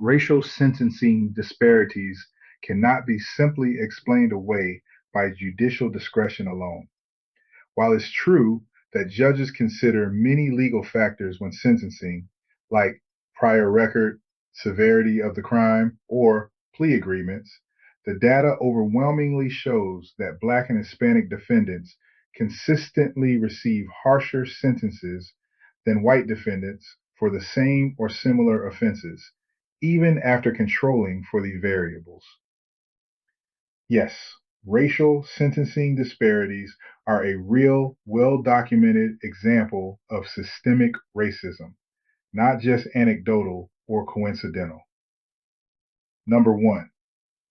Racial sentencing disparities cannot be simply explained away by judicial discretion alone. While it's true that judges consider many legal factors when sentencing, like prior record, severity of the crime, or plea agreements, the data overwhelmingly shows that Black and Hispanic defendants consistently receive harsher sentences than white defendants for the same or similar offenses, even after controlling for these variables. Yes, racial sentencing disparities are a real, well-documented example of systemic racism, not just anecdotal or coincidental. Number 1,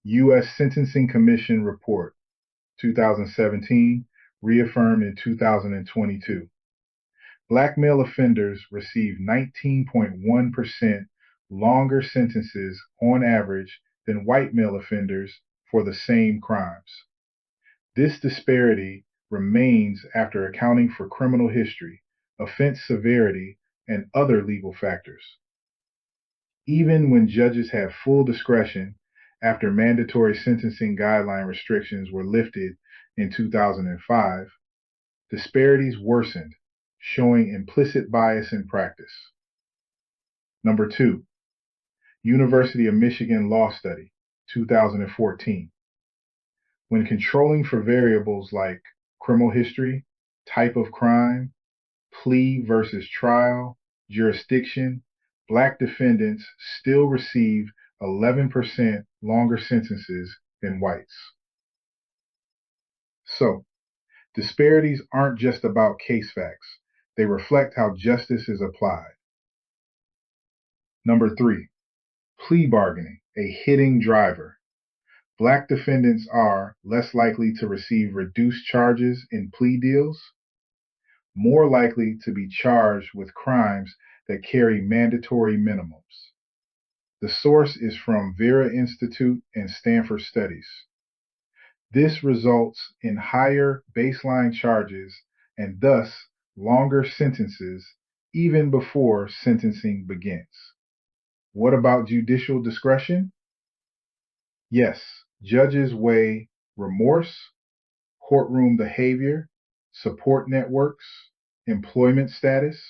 U.S. Sentencing Commission Report, 2017, reaffirmed in 2022. Black male offenders receive 19.1% longer sentences on average than white male offenders for the same crimes. This disparity remains after accounting for criminal history, offense severity, and other legal factors. Even when judges have full discretion after mandatory sentencing guideline restrictions were lifted in 2005, disparities worsened, showing implicit bias in practice. Number 2, University of Michigan Law Study, 2014. When controlling for variables like criminal history, type of crime, plea versus trial, jurisdiction, Black defendants still receive 11% longer sentences than whites. So, disparities aren't just about case facts. They reflect how justice is applied. Number 3, plea bargaining, a hitting driver. Black defendants are less likely to receive reduced charges in plea deals, more likely to be charged with crimes that carry mandatory minimums. The source is from Vera Institute and Stanford Studies. This results in higher baseline charges and thus longer sentences even before sentencing begins. What about judicial discretion? Yes, judges weigh remorse, courtroom behavior, support networks, employment status,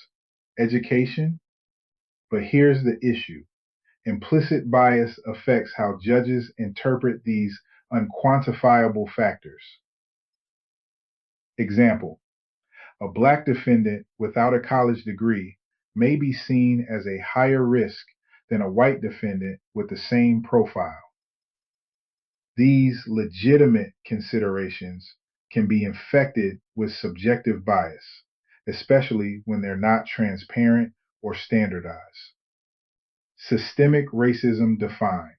education. But here's the issue. Implicit bias affects how judges interpret these unquantifiable factors. Example, a Black defendant without a college degree may be seen as a higher risk than a white defendant with the same profile. These legitimate considerations can be infected with subjective bias, especially when they're not transparent or standardized. Systemic racism defined.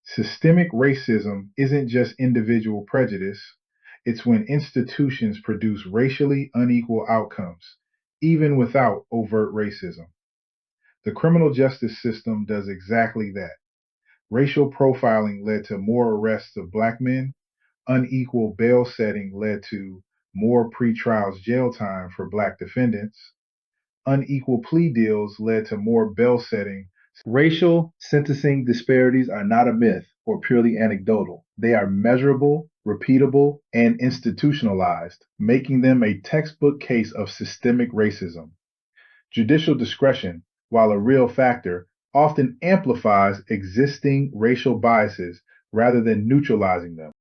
Systemic racism isn't just individual prejudice, it's when institutions produce racially unequal outcomes, even without overt racism. The criminal justice system does exactly that. Racial profiling led to more arrests of Black men. Unequal bail setting led to more pretrial jail time for Black defendants. Unequal plea deals led to more bail setting. Racial sentencing disparities are not a myth or purely anecdotal. They are measurable, repeatable, and institutionalized, making them a textbook case of systemic racism. Judicial discretion, while a real factor, often amplifies existing racial biases rather than neutralizing them.